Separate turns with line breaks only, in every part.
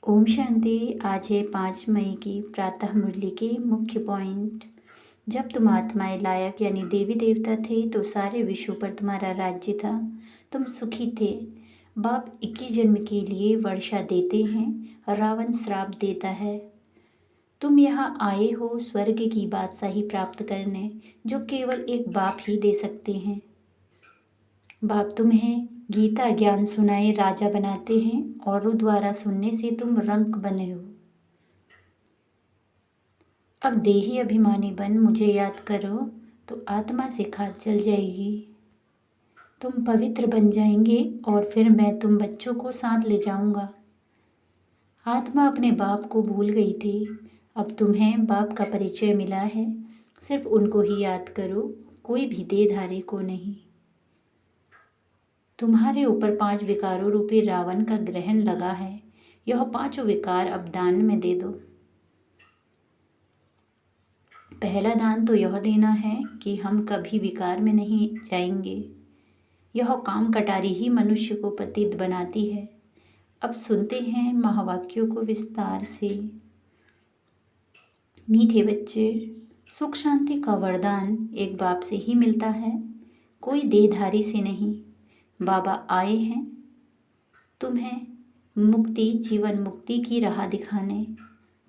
ओम शांति। आज है 5 मई की प्रातः मुरली के मुख्य पॉइंट। जब तुम आत्माएं लायक यानी देवी देवता थे तो सारे विश्व पर तुम्हारा राज्य था। तुम सुखी थे। बाप 21 जन्म के लिए वर्षा देते हैं, रावण श्राप देता है। तुम यहाँ आए हो स्वर्ग की बादशाही प्राप्त करने, जो केवल एक बाप ही दे सकते हैं। बाप तुम्हें गीता ज्ञान सुनाए राजा बनाते हैं, औरों द्वारा सुनने से तुम रंक बने हो। अब देही अभिमानी बन मुझे याद करो तो आत्मा से खाद जल जाएगी। तुम पवित्र बन जाएंगे और फिर मैं तुम बच्चों को साथ ले जाऊंगा। आत्मा अपने बाप को भूल गई थी, अब तुम्हें बाप का परिचय मिला है। सिर्फ उनको ही याद करो, कोई भी देहधारी को नहीं। तुम्हारे ऊपर 5 विकारों रूपी रावण का ग्रहण लगा है। यह 5 विकार अब दान में दे दो। पहला दान तो यह देना है कि हम कभी विकार में नहीं जाएंगे। यह काम कटारी ही मनुष्य को पतित बनाती है। अब सुनते हैं महावाक्यों को विस्तार से। मीठे बच्चे, सुख शांति का वरदान एक बाप से ही मिलता है, कोई देहधारी से नहीं। बाबा आए हैं तुम्हें मुक्ति, जीवन मुक्ति की राह दिखाने।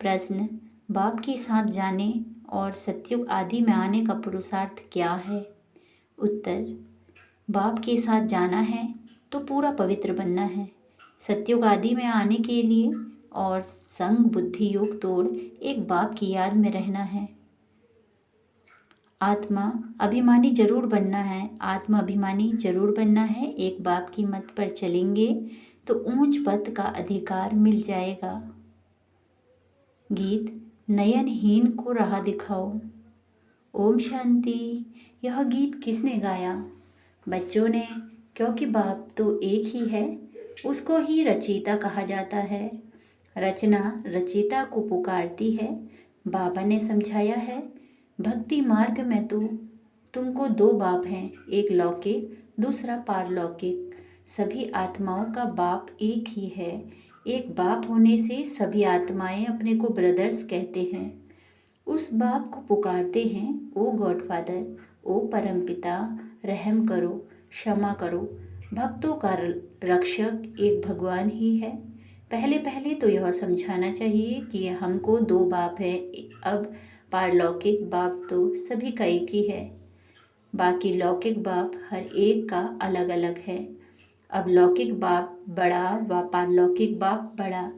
प्रश्न, बाप के साथ जाने और सतयुग आदि में आने का पुरुषार्थ क्या है? उत्तर, बाप के साथ जाना है तो पूरा पवित्र बनना है। सतयुग आदि में आने के लिए और संग बुद्धि योग तोड़ एक बाप की याद में रहना है। आत्मा अभिमानी जरूर बनना है, आत्मा अभिमानी जरूर बनना है। एक बाप की मत पर चलेंगे तो ऊंच पद का अधिकार मिल जाएगा। गीत, नयनहीन को राह दिखाओ। ओम शांति। यह गीत किसने गाया? बच्चों ने, क्योंकि बाप तो एक ही है, उसको ही रचयिता कहा जाता है। रचना रचयिता को पुकारती है। बाबा ने समझाया है, भक्ति मार्ग में तो तुमको 2 बाप हैं, एक लौकिक, दूसरा पारलौकिक। सभी आत्माओं का बाप एक ही है। एक बाप होने से सभी आत्माएं अपने को ब्रदर्स कहते हैं। उस बाप को पुकारते हैं, ओ गॉडफादर, ओ परमपिता, रहम करो, क्षमा करो। भक्तों का रक्षक एक भगवान ही है। पहले पहले तो यह समझाना चाहिए कि हमको 2 बाप है। अब पारलौकिक बाप तो सभी का एक ही है, बाकी लौकिक बाप हर एक का अलग अलग है। अब लौकिक बाप बड़ा व पारलौकिक बाप बड़ा।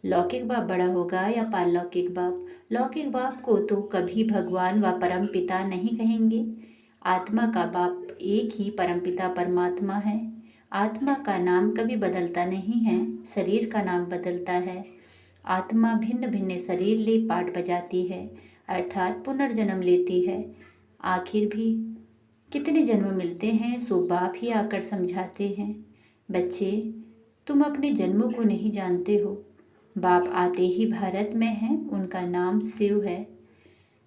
लौकिक बाप बड़ा होगा या पारलौकिक बाप? लौकिक बाप को तो कभी भगवान व परम पिता नहीं कहेंगे। आत्मा का बाप एक ही परमपिता परमात्मा है। आत्मा का नाम कभी बदलता नहीं है, शरीर का नाम बदलता है। आत्मा भिन्न भिन्न शरीर ले पाठ बजाती है, अर्थात पुनर्जन्म लेती है। आखिर भी कितने जन्म मिलते हैं सो बाप ही आकर समझाते हैं। बच्चे, तुम अपने जन्मों को नहीं जानते हो। बाप आते ही भारत में हैं, उनका नाम शिव है।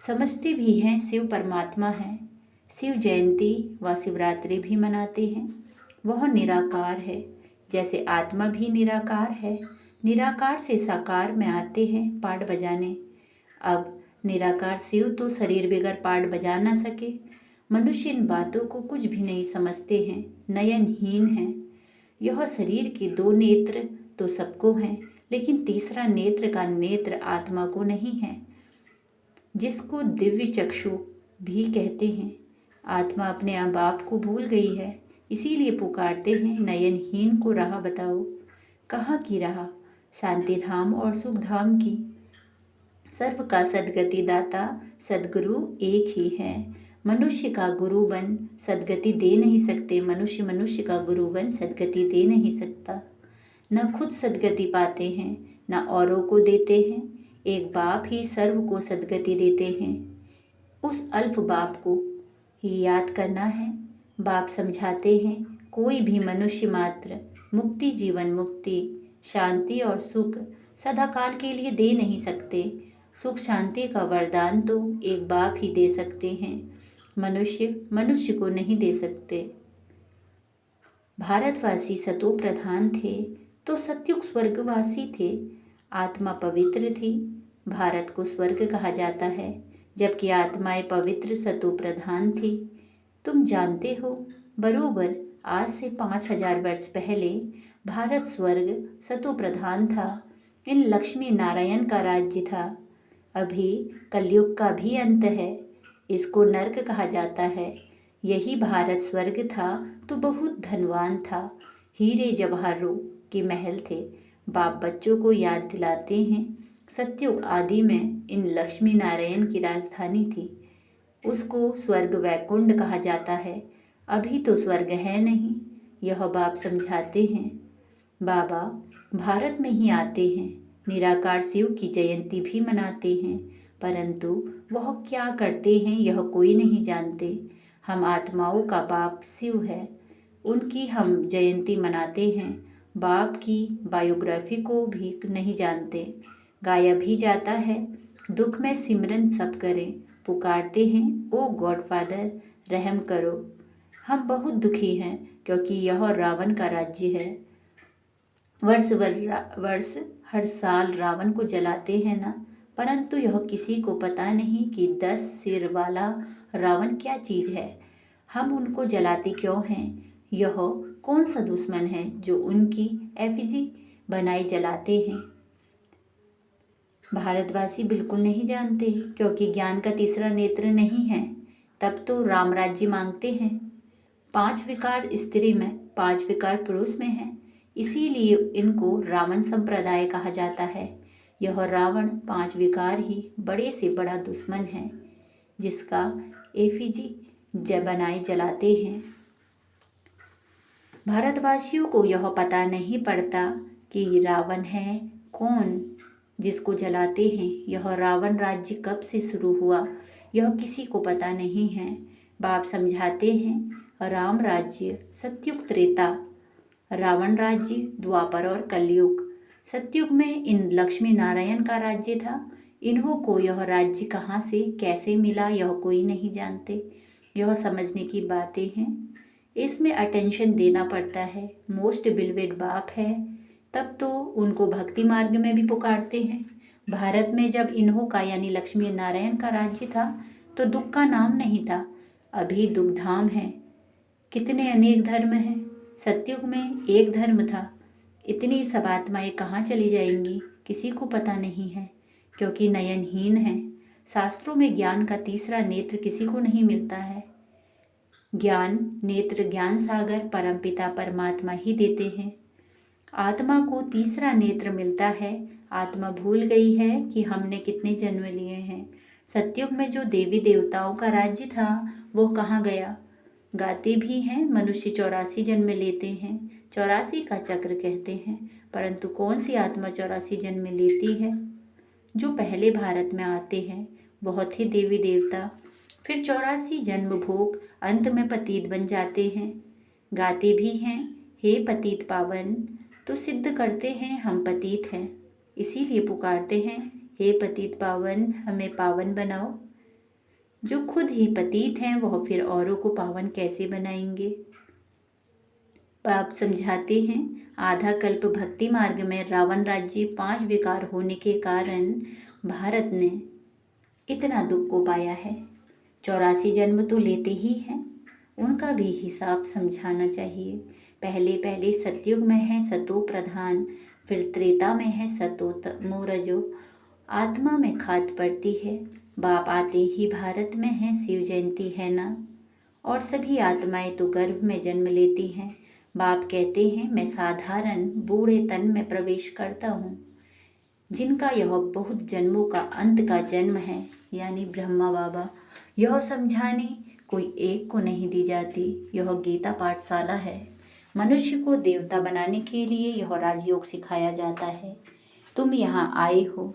समझते भी हैं शिव परमात्मा है। शिव जयंती व शिवरात्रि भी मनाते हैं। वह निराकार है, जैसे आत्मा भी निराकार है। निराकार से साकार में आते हैं पाठ बजाने। अब निराकार शिव तो शरीर बगैर पाठ बजा ना सके। मनुष्य इन बातों को कुछ भी नहीं समझते हैं, नयनहीन हैं। यह शरीर के 2 नेत्र तो सबको हैं, लेकिन तीसरा नेत्र का नेत्र आत्मा को नहीं है, जिसको दिव्य चक्षु भी कहते हैं। आत्मा अपने बाप को भूल गई है, इसीलिए पुकारते हैं, नयनहीन को राह बताओ। कहाँ की राह? शांति धाम और सुख धाम की। सर्व का सद्गति दाता सद्गुरु एक ही है। मनुष्य का गुरु बन सद्गति दे नहीं सकते। मनुष्य मनुष्य का गुरु बन सद्गति दे नहीं सकता। न खुद सद्गति पाते हैं, न औरों को देते हैं। एक बाप ही सर्व को सद्गति देते हैं। उस अल्फ बाप को ही याद करना है। बाप समझाते हैं, कोई भी मनुष्य मात्र मुक्ति, जीवन मुक्ति, शांति और सुख सदाकाल के लिए दे नहीं सकते। सुख शांति का वरदान तो एक बाप ही दे सकते हैं, मनुष्य मनुष्य को नहीं दे सकते। भारतवासी सतो प्रधान थे तो सतयुग स्वर्गवासी थे। आत्मा पवित्र थी। भारत को स्वर्ग कहा जाता है, जबकि आत्माएं पवित्र सतो प्रधान थी। तुम जानते हो, बरोबर आज से 5000 वर्ष पहले भारत स्वर्ग सतो प्रधान था। इन लक्ष्मी नारायण का राज्य था। अभी कलयुग का भी अंत है, इसको नर्क कहा जाता है। यही भारत स्वर्ग था तो बहुत धनवान था। हीरे जवाहरों के महल थे। बाप बच्चों को याद दिलाते हैं, सतयुग आदि में इन लक्ष्मी नारायण की राजधानी थी। उसको स्वर्ग वैकुंठ कहा जाता है। अभी तो स्वर्ग है नहीं, यह बाप समझाते हैं। बाबा भारत में ही आते हैं, निराकार शिव की जयंती भी मनाते हैं, परंतु वह क्या करते हैं यह कोई नहीं जानते। हम आत्माओं का बाप शिव है, उनकी हम जयंती मनाते हैं। बाप की बायोग्राफी को भी नहीं जानते। गाया भी जाता है, दुख में सिमरन सब करें, पुकारते हैं ओ गॉड फादर रहम करो। हम बहुत दुखी हैं क्योंकि यह रावण का राज्य है। वर्ष हर साल रावण को जलाते हैं ना, परंतु यह किसी को पता नहीं कि 10 सिर वाला रावण क्या चीज़ है। हम उनको जलाते क्यों हैं? यह कौन सा दुश्मन है जो उनकी एफिजी बनाई जलाते हैं? भारतवासी बिल्कुल नहीं जानते, क्योंकि ज्ञान का तीसरा नेत्र नहीं है। तब तो राम राज्य मांगते हैं। 5 विकार स्त्री में, 5 विकार पुरुष में है, इसीलिए इनको रावण संप्रदाय कहा जाता है। यह रावण 5 विकार ही बड़े से बड़ा दुश्मन है, जिसका एफिजी बनाए जलाते हैं। भारतवासियों को यह पता नहीं पड़ता कि रावण है कौन जिसको जलाते हैं। यह रावण राज्य कब से शुरू हुआ यह किसी को पता नहीं है। बाप समझाते हैं, राम राज्य सतयुग त्रेता, रावण राज्य द्वापर और कलयुग। सतयुग में इन लक्ष्मी नारायण का राज्य था। इन्हों को यह राज्य कहाँ से कैसे मिला यह कोई नहीं जानते। यह समझने की बातें हैं, इसमें अटेंशन देना पड़ता है। मोस्ट बिलवेड बाप है, तब तो उनको भक्ति मार्ग में भी पुकारते हैं। भारत में जब इन्हों का यानी लक्ष्मी नारायण का राज्य था तो दुख का नाम नहीं था। अभी दुख धाम है। कितने अनेक धर्म हैं। सतयुग में एक धर्म था। इतनी सब आत्माएं कहाँ चली जाएंगी किसी को पता नहीं है, क्योंकि नयनहीन है। शास्त्रों में ज्ञान का तीसरा नेत्र किसी को नहीं मिलता है। ज्ञान नेत्र ज्ञान सागर परमपिता परमात्मा ही देते हैं। आत्मा को तीसरा नेत्र मिलता है। आत्मा भूल गई है कि हमने कितने जन्म लिए हैं। सतयुग में जो देवी देवताओं का राज्य था वो कहाँ गया? गाते भी हैं मनुष्य 84 जन्म लेते हैं, 84 का चक्र कहते हैं, परंतु कौन सी आत्मा 84 जन्म लेती है? जो पहले भारत में आते हैं बहुत ही देवी देवता, फिर 84 जन्म भोग, अंत में पतित बन जाते हैं। गाते भी हैं, हे पतित पावन, तो सिद्ध करते हैं हम पतित हैं, इसीलिए पुकारते हैं, हे पतित पावन हमें पावन बनाओ। जो खुद ही पतित हैं वह फिर औरों को पावन कैसे बनाएंगे? बाप समझाते हैं, आधा कल्प भक्ति मार्ग में रावण राज्य 5 विकार होने के कारण भारत ने इतना दुख को पाया है। 84 जन्म तो लेते ही हैं, उनका भी हिसाब समझाना चाहिए। पहले सतयुग में है सतो प्रधान, फिर त्रेता में है सतो मोरजो। आत्मा में खाद पड़ती है। बाप आते ही भारत में है शिव जयंती है ना, और सभी आत्माएं तो गर्भ में जन्म लेती हैं। बाप कहते हैं, मैं साधारण बूढ़े तन में प्रवेश करता हूँ, जिनका यह बहुत जन्मों का अंत का जन्म है, यानी ब्रह्मा बाबा। यह समझाने कोई एक को नहीं दी जाती। यह गीता पाठशाला है। मनुष्य को देवता बनाने के लिए यह राजयोग सिखाया जाता है। तुम यहाँ आए हो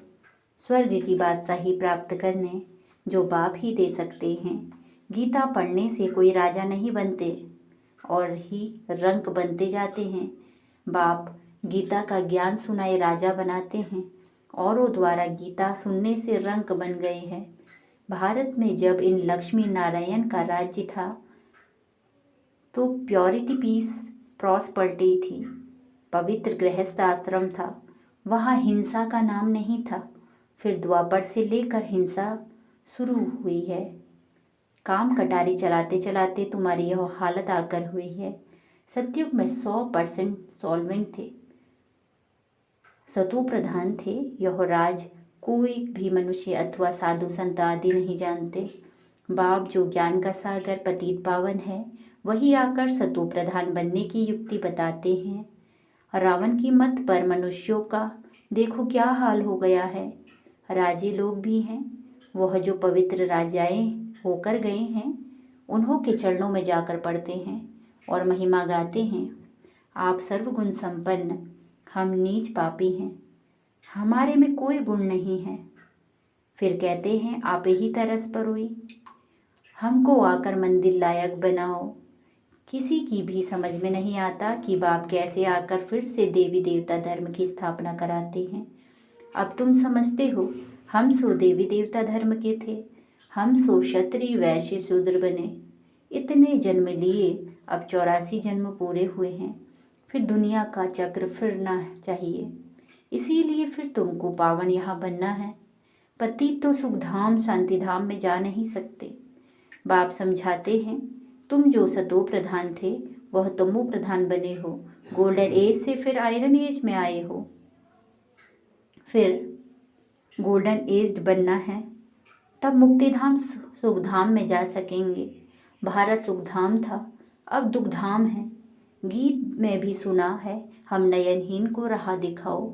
स्वर्ग की बादशाही प्राप्त करने, जो बाप ही दे सकते हैं। गीता पढ़ने से कोई राजा नहीं बनते और ही रंक बनते जाते हैं। बाप गीता का ज्ञान सुनाए राजा बनाते हैं, औरों द्वारा गीता सुनने से रंक बन गए हैं। भारत में जब इन लक्ष्मी नारायण का राज्य था तो प्योरिटी, पीस, प्रॉस्पर्टी थी। पवित्र गृहस्थ आश्रम था। वहाँ हिंसा का नाम नहीं था। फिर द्वापर से लेकर हिंसा शुरू हुई है। काम कटारी चलाते चलाते तुम्हारी यह हालत आकर हुई है। सतयुग में 100% सॉल्वेंट थे, सतो प्रधान थे। यह राज कोई भी मनुष्य अथवा साधु संत आदि नहीं जानते। बाप जो ज्ञान का सागर पतित पावन है, वही आकर सतो प्रधान बनने की युक्ति बताते हैं। रावण की मत पर मनुष्यों का देखो क्या हाल हो गया है। राजे लोग भी हैं, वह जो पवित्र राजाएं होकर गए हैं, उन्हों के चरणों में जाकर पड़ते हैं और महिमा गाते हैं। आप सर्वगुण संपन्न, हम नीच पापी हैं, हमारे में कोई गुण नहीं है। फिर कहते हैं आप ही तरस परोई, हमको आकर मंदिर लायक बनाओ। किसी की भी समझ में नहीं आता कि बाप कैसे आकर फिर से देवी देवता धर्म की स्थापना कराते हैं। अब तुम समझते हो, हम सो देवी देवता धर्म के थे, हम सो क्षत्रिय वैश्य शूद्र बने। इतने जन्म लिए, अब 84 जन्म पूरे हुए हैं। फिर दुनिया का चक्र फिरना चाहिए, इसीलिए फिर तुमको पावन यहाँ बनना है। पतित तो सुखधाम शांतिधाम में जा नहीं सकते। बाप समझाते हैं, तुम जो सतो प्रधान थे वह तमो प्रधान बने हो। गोल्डन एज से फिर आयरन एज में आए हो। फिर गोल्डन एज बनना है, तब मुक्तिधाम सुखधाम में जा सकेंगे। भारत सुखधाम था, अब दुखधाम है। गीत में भी सुना है, हम नयनहीन को राह दिखाओ।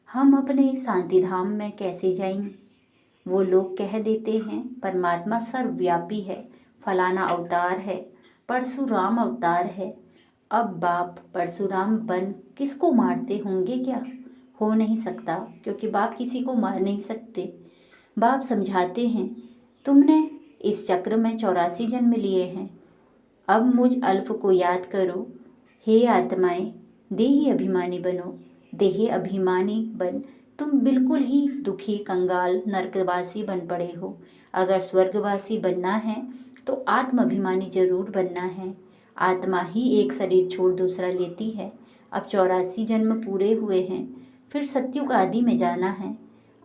हम अपने शांतिधाम में कैसे जाएंगे। वो लोग कह देते हैं परमात्मा सर्वव्यापी है, फलाना अवतार है, परशुराम अवतार है। अब बाप परशुराम बन किसको मारते होंगे क्या? हो नहीं सकता, क्योंकि बाप किसी को मार नहीं सकते। बाप समझाते हैं, तुमने इस चक्र में 84 जन्म लिए हैं, अब मुझ अल्फ को याद करो। हे आत्माएं, देही अभिमानी बनो। देही अभिमानी बन तुम बिल्कुल ही दुखी कंगाल नरकवासी बन पड़े हो। अगर स्वर्गवासी बनना है तो आत्माभिमानी जरूर बनना है। आत्मा ही एक शरीर छोड़ दूसरा लेती है। अब 84 जन्म पूरे हुए हैं, फिर सत्युग आदि में जाना है।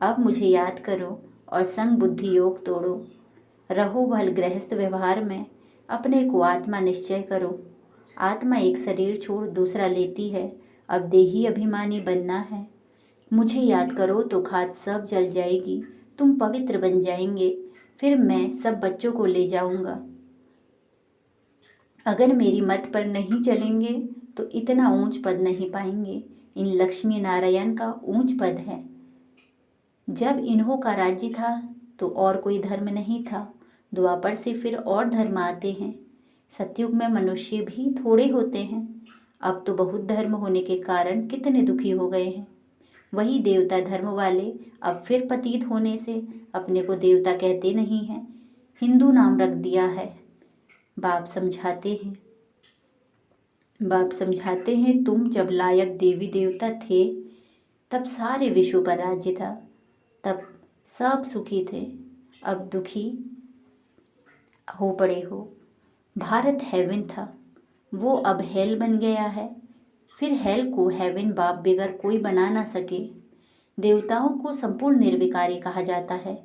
अब मुझे याद करो और संग बुद्धि योग तोड़ो। रहो भल गृहस्थ व्यवहार में, अपने को आत्मा निश्चय करो। आत्मा एक शरीर छोड़ दूसरा लेती है, अब देही अभिमानी बनना है। मुझे याद करो तो खाद सब जल जाएगी, तुम पवित्र बन जाएंगे। फिर मैं सब बच्चों को ले जाऊंगा। अगर मेरी मत पर नहीं चलेंगे तो इतना ऊंच पद नहीं पाएंगे। इन लक्ष्मी नारायण का ऊंच पद है। जब इन्हों का राज्य था तो और कोई धर्म नहीं था। द्वापर से फिर और धर्म आते हैं। सतयुग में मनुष्य भी थोड़े होते हैं। अब तो बहुत धर्म होने के कारण कितने दुखी हो गए हैं। वही देवता धर्म वाले अब फिर पतित होने से अपने को देवता कहते नहीं हैं, हिंदू नाम रख दिया है। बाप समझाते हैं तुम जब लायक देवी देवता थे तब सारे विश्व पर राज्य था, तब सब सुखी थे। अब दुखी हो पड़े हो। भारत हेवन था, वो अब हेल बन गया है। फिर हेल को हेवन बाप बिगर कोई बना ना सके। देवताओं को संपूर्ण निर्विकारी कहा जाता है।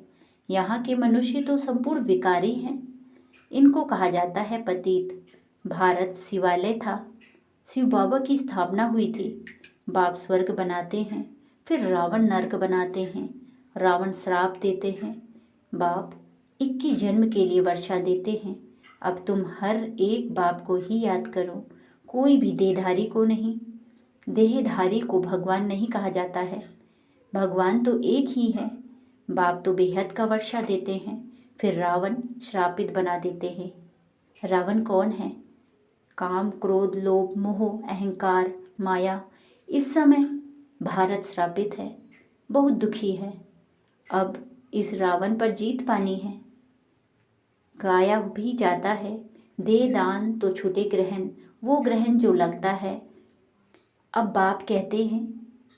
यहाँ के मनुष्य तो संपूर्ण विकारी हैं। इनको कहा जाता है पतित। भारत शिवालय था, शिव बाबा की स्थापना हुई थी। बाप स्वर्ग बनाते हैं, फिर रावण नरक बनाते हैं। रावण श्राप देते हैं, बाप 21 जन्म के लिए वर्षा देते हैं। अब तुम हर एक बाप को ही याद करो, कोई भी देहधारी को नहीं। देहधारी को भगवान नहीं कहा जाता है, भगवान तो एक ही है। बाप तो बेहद का वर्षा देते हैं, फिर रावण श्रापित बना देते हैं। रावण कौन है? काम, क्रोध, लोभ, मोह, अहंकार, माया। इस समय भारत श्रापित है, बहुत दुखी है। अब इस रावण पर जीत पानी है। गाया भी जाता है, दे दान तो छूटे ग्रहण, वो ग्रहण जो लगता है। अब बाप कहते हैं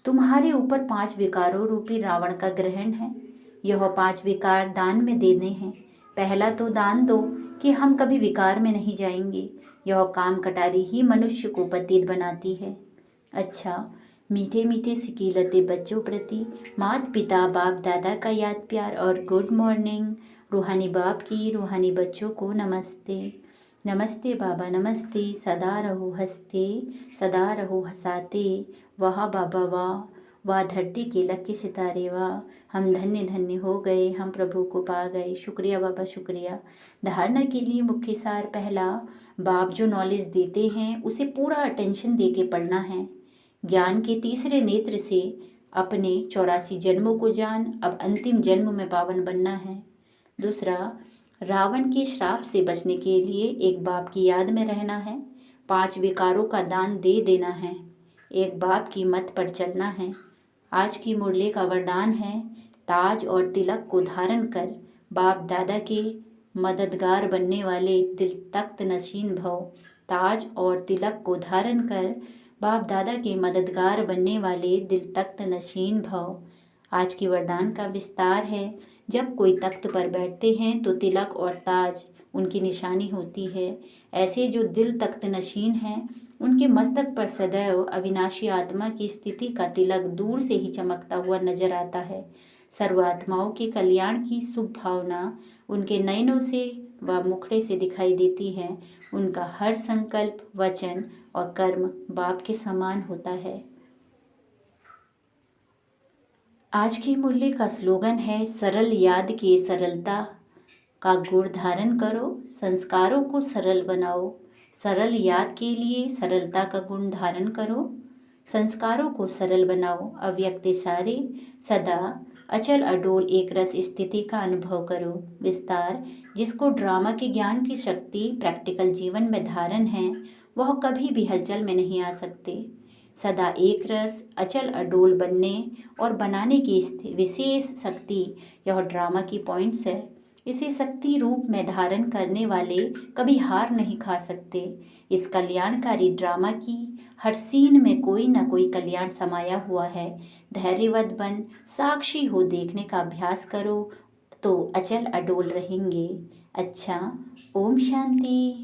तुम्हारे ऊपर 5 विकारों रूपी रावण का ग्रहण है। यह 5 विकार दान में देने हैं। पहला तो दान दो कि हम कभी विकार में नहीं जाएंगे। यह काम कटारी ही मनुष्य को पतित बनाती है। अच्छा, मीठे मीठे सिकीलते बच्चों प्रति माता पिता बाप दादा का याद प्यार और गुड मॉर्निंग। रूहानी बाप की रूहानी बच्चों को नमस्ते। नमस्ते बाबा नमस्ते, सदा रहो हंसते, सदा रहो हंसाते। वाह बाबा वाह धरती के लक्के सितारे वाह, हम धन्य धन्य हो गए, हम प्रभु को पा गए। शुक्रिया बाबा शुक्रिया। धारणा के लिए मुख्य सार पहला, बाप जो नॉलेज देते हैं उसे पूरा अटेंशन दे के पढ़ना है। ज्ञान के तीसरे नेत्र से अपने 84 जन्मों को जान, अब अंतिम जन्म में पावन बनना है। दूसरा, रावण के श्राप से बचने के लिए एक बाप की याद में रहना है। 5 विकारों का दान दे देना है। एक बाप की मत पर चलना है। आज की मुरली का वरदान है, ताज और तिलक को धारण कर बाप दादा के मददगार बनने वाले दिल तख्त नशीन भव। ताज और तिलक को धारण कर बाप दादा के मददगार बनने वाले दिल तख्त नशीन भव। आज की वरदान का विस्तार है, जब कोई तख्त पर बैठते हैं तो तिलक और ताज उनकी निशानी होती है। ऐसे जो दिल तख्त नशीन हैं उनके मस्तक पर सदैव अविनाशी आत्मा की स्थिति का तिलक दूर से ही चमकता हुआ नजर आता है। सर्वात्माओं के कल्याण की शुभ भावना उनके नयनों से व मुखड़े से दिखाई देती है। उनका हर संकल्प, वचन और कर्म बाप के समान होता है। आज की मुरली का स्लोगन है, सरल याद के सरलता का गुण धारण करो, संस्कारों को सरल बनाओ। सरल याद के लिए सरलता का गुण धारण करो, संस्कारों को सरल बनाओ। अव्यक्त सारे सदा अचल अडोल एक रस स्थिति का अनुभव करो। विस्तार, जिसको ड्रामा के ज्ञान की शक्ति प्रैक्टिकल जीवन में धारण है वह कभी भी हलचल में नहीं आ सकते। सदा एक रस अचल अडोल बनने और बनाने की विशेष शक्ति यह ड्रामा की पॉइंट्स है। इसे शक्ति रूप में धारण करने वाले कभी हार नहीं खा सकते। इस कल्याणकारी ड्रामा की हर सीन में कोई न कोई कल्याण समाया हुआ है। धैर्यवत बन साक्षी हो देखने का अभ्यास करो तो अचल अडोल रहेंगे। अच्छा, ओम शांति।